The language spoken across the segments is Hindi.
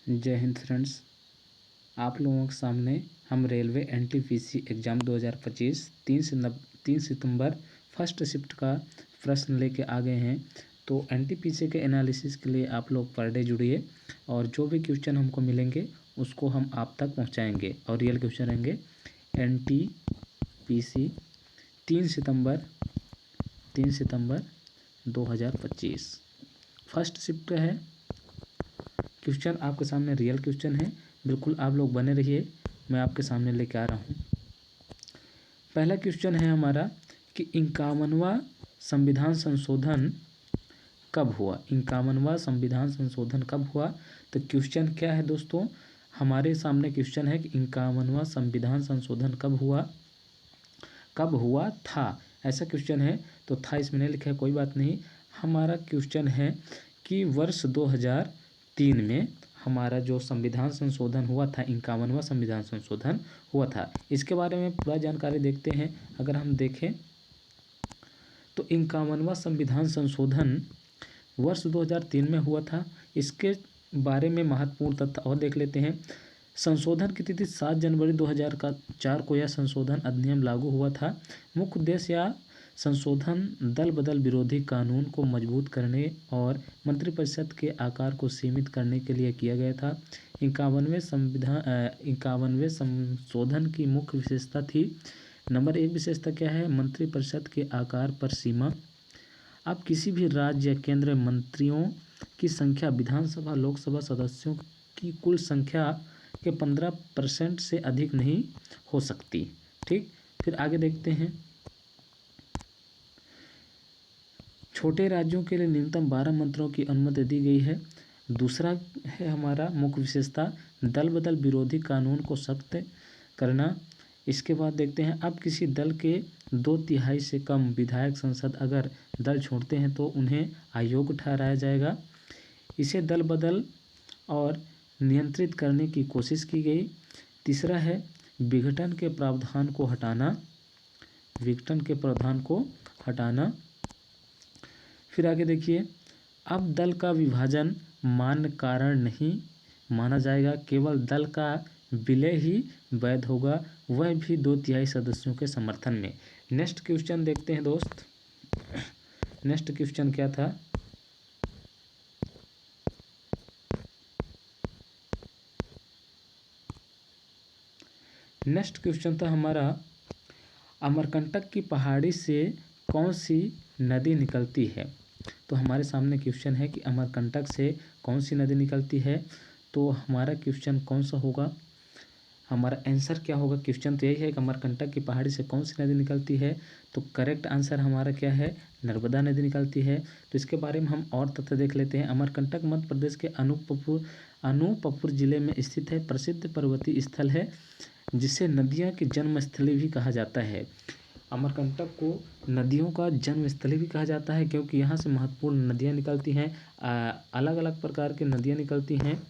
जय हिंद फ्रेंड्स। आप लोगों के सामने हम रेलवे एनटीपीसी एग्ज़ाम 2025 3 सितंबर फर्स्ट शिफ्ट का प्रश्न लेके आ गए हैं। तो एनटीपीसी के एनालिसिस के लिए आप लोग पर डे जुड़िए और जो भी क्वेश्चन हमको मिलेंगे उसको हम आप तक पहुंचाएंगे और रियल क्वेश्चन रहेंगे। एनटीपीसी 3 सितंबर 2025 फर्स्ट शिफ्ट है। क्वेश्चन आपके सामने रियल क्वेश्चन है, बिल्कुल आप लोग बने रहिए, मैं आपके सामने लेके आ रहा हूँ। पहला क्वेश्चन है हमारा कि 51वां संविधान संशोधन कब हुआ। 51वां संविधान संशोधन कब हुआ? तो क्वेश्चन क्या है दोस्तों, हमारे सामने क्वेश्चन है कि 51वां संविधान संशोधन कब हुआ था, ऐसा क्वेश्चन है। तो था इसमें नहीं लिखा है, कोई बात नहीं। हमारा क्वेश्चन है कि वर्ष 2003 में हमारा जो संविधान संशोधन हुआ था, 51वां संविधान संशोधन हुआ था। इसके बारे में पूरा जानकारी देखते हैं। अगर हम देखें तो 51वां संविधान संशोधन वर्ष 2003 में हुआ था। इसके बारे में महत्वपूर्ण तथ्य और देख लेते हैं। संशोधन की तिथि 7 जनवरी 2004 को यह संशोधन अधिनियम लागू हुआ था। मुख्य उद्देश्य या संशोधन दल बदल विरोधी कानून को मजबूत करने और मंत्रिपरिषद के आकार को सीमित करने के लिए किया गया था। 51वें संशोधन की मुख्य विशेषता थी। नंबर 1 विशेषता क्या है? मंत्रिपरिषद के आकार पर सीमा। अब किसी भी राज्य या केंद्र मंत्रियों की संख्या विधानसभा लोकसभा सदस्यों की कुल संख्या के 15% से अधिक नहीं हो सकती। ठीक, फिर आगे देखते हैं। छोटे राज्यों के लिए न्यूनतम 12 मंत्रियों की अनुमति दी गई है। दूसरा है हमारा मुख्य विशेषता, दल बदल विरोधी कानून को सख्त करना। इसके बाद देखते हैं, अब किसी दल के 2/3 से कम विधायक संसद अगर दल छोड़ते हैं तो उन्हें अयोग्य ठहराया जाएगा। इसे दल बदल और नियंत्रित करने की कोशिश की गई। तीसरा है विघटन के प्रावधान को हटाना। फिर आगे देखिए, अब दल का विभाजन मान्य कारण नहीं माना जाएगा, केवल दल का विलय ही वैध होगा, वह भी 2/3 सदस्यों के समर्थन में। नेक्स्ट क्वेश्चन देखते हैं दोस्त। नेक्स्ट क्वेश्चन क्या था? नेक्स्ट क्वेश्चन था हमारा, अमरकंटक की पहाड़ी से कौन सी नदी निकलती है? तो हमारे सामने क्वेश्चन है कि अमरकंटक से कौन सी नदी निकलती है। तो हमारा क्वेश्चन कौन सा होगा, हमारा आंसर क्या होगा? क्वेश्चन तो यही है कि अमरकंटक की पहाड़ी से कौन सी नदी निकलती है। तो करेक्ट आंसर हमारा क्या है? नर्मदा नदी निकलती है। तो इसके बारे में हम और तथ्य देख लेते हैं। अमरकंटक मध्य प्रदेश के अनूपपुर जिले में स्थित है। प्रसिद्ध पर्वतीय स्थल है जिसे नदियों की जन्मस्थली भी कहा जाता है। अमरकंटक को नदियों का जन्मस्थली भी कहा जाता है क्योंकि यहाँ से महत्वपूर्ण नदियाँ निकलती हैं। अलग अलग प्रकार की नदियाँ निकलती हैं।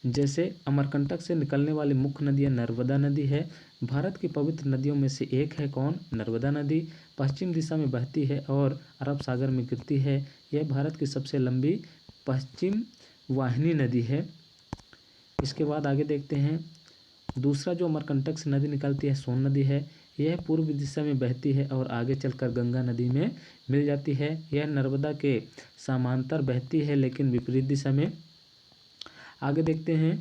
जैसे अमरकंटक से निकलने वाली मुख्य नदियाँ नर्मदा नदी है, भारत की पवित्र नदियों में से एक है। कौन? नर्मदा नदी। पश्चिम दिशा में बहती है और अरब सागर में गिरती है। यह भारत की सबसे लंबी पश्चिम वाहिनी नदी है। इसके बाद आगे देखते हैं, दूसरा जो अमरकंटक से नदी निकलती है सोन नदी है। यह पूर्व दिशा में बहती है और आगे चलकर गंगा नदी में मिल जाती है। यह नर्मदा के समांतर बहती है लेकिन विपरीत दिशा में। आगे देखते हैं,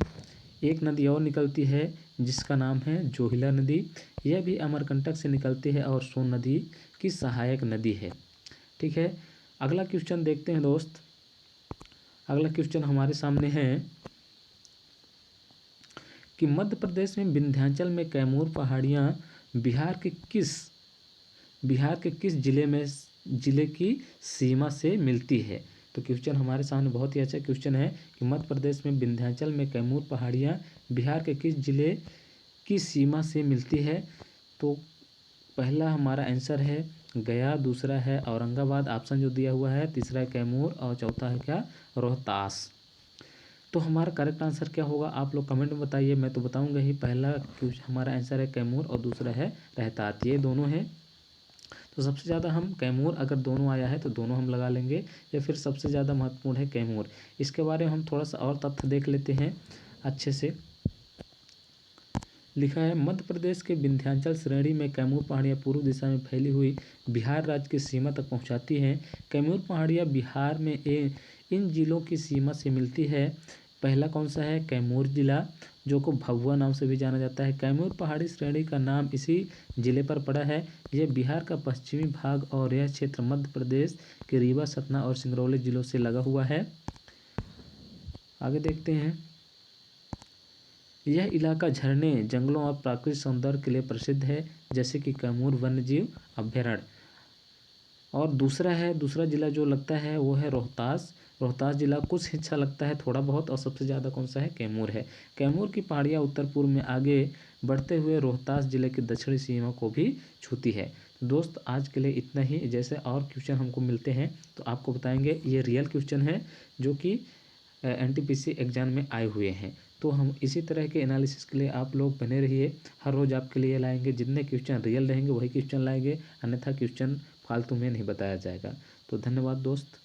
एक नदी और निकलती है जिसका नाम है जोहिला नदी। यह भी अमरकंटक से निकलती है और सोन नदी की सहायक नदी है। ठीक है, अगला क्वेश्चन देखते हैं दोस्त। अगला क्वेश्चन हमारे सामने है कि मध्य प्रदेश में विंध्याचल में कैमूर पहाड़ियाँ बिहार के किस जिले की सीमा से मिलती है? तो क्वेश्चन हमारे सामने बहुत ही अच्छा क्वेश्चन है कि मध्य प्रदेश में विंध्याचल में कैमूर पहाड़ियाँ बिहार के किस जिले की सीमा से मिलती है? तो पहला हमारा आंसर है गया, दूसरा है औरंगाबाद ऑप्शन जो दिया हुआ है, तीसरा है कैमूर और चौथा है क्या? रोहतास। तो हमारा करेक्ट आंसर क्या होगा आप लोग कमेंट में बताइए, मैं तो बताऊंगा ही। पहला हमारा आंसर है कैमूर और दूसरा है रोहतास, ये दोनों हैं। तो सबसे ज़्यादा हम कैमूर, अगर दोनों आया है तो दोनों हम लगा लेंगे, या फिर सबसे ज़्यादा महत्वपूर्ण है कैमूर। इसके बारे में हम थोड़ा सा और तथ्य देख लेते हैं अच्छे से। लिखा है, मध्य प्रदेश के विंध्याचल श्रेणी में कैमूर पहाड़ियाँ पूर्व दिशा में फैली हुई बिहार राज्य की सीमा तक पहुँचाती हैं। कैमूर पहाड़ियाँ बिहार में इन जिलों की सीमा से मिलती है। पहला कौन सा है? कैमूर जिला, जो को भभुआ नाम से भी जाना जाता है। कैमूर पहाड़ी श्रेणी का नाम इसी जिले पर पड़ा है। यह बिहार का पश्चिमी भाग और यह क्षेत्र मध्य प्रदेश के रीवा, सतना और सिंगरौली जिलों से लगा हुआ है। आगे देखते हैं। यह इलाका झरने, जंगलों और प्राकृतिक सौंदर्य के लिए प्रसिद्ध है, जैसे कि कैमूर वन्यजीव अभयारण्य। और दूसरा जिला जो लगता है वो है रोहतास। रोहतास जिला कुछ हिस्सा लगता है थोड़ा बहुत, और सबसे ज़्यादा कौन सा है? कैमूर है। कैमूर की पहाड़ियाँ उत्तर पूर्व में आगे बढ़ते हुए रोहतास जिले की दक्षिणी सीमा को भी छूती है। दोस्त आज के लिए इतना ही। जैसे और क्वेश्चन हमको मिलते हैं तो आपको बताएंगे। ये रियल क्वेश्चन है जो कि NTPC एग्जाम में आए हुए हैं। तो हम इसी तरह के एनालिसिस के लिए आप लोग बने रहिए। हर रोज़ आपके लिए लाएंगे, जितने क्वेश्चन रियल रहेंगे वही क्वेश्चन लाएंगे, अन्यथा क्वेश्चन फालतू में नहीं बताया जाएगा। तो धन्यवाद दोस्त।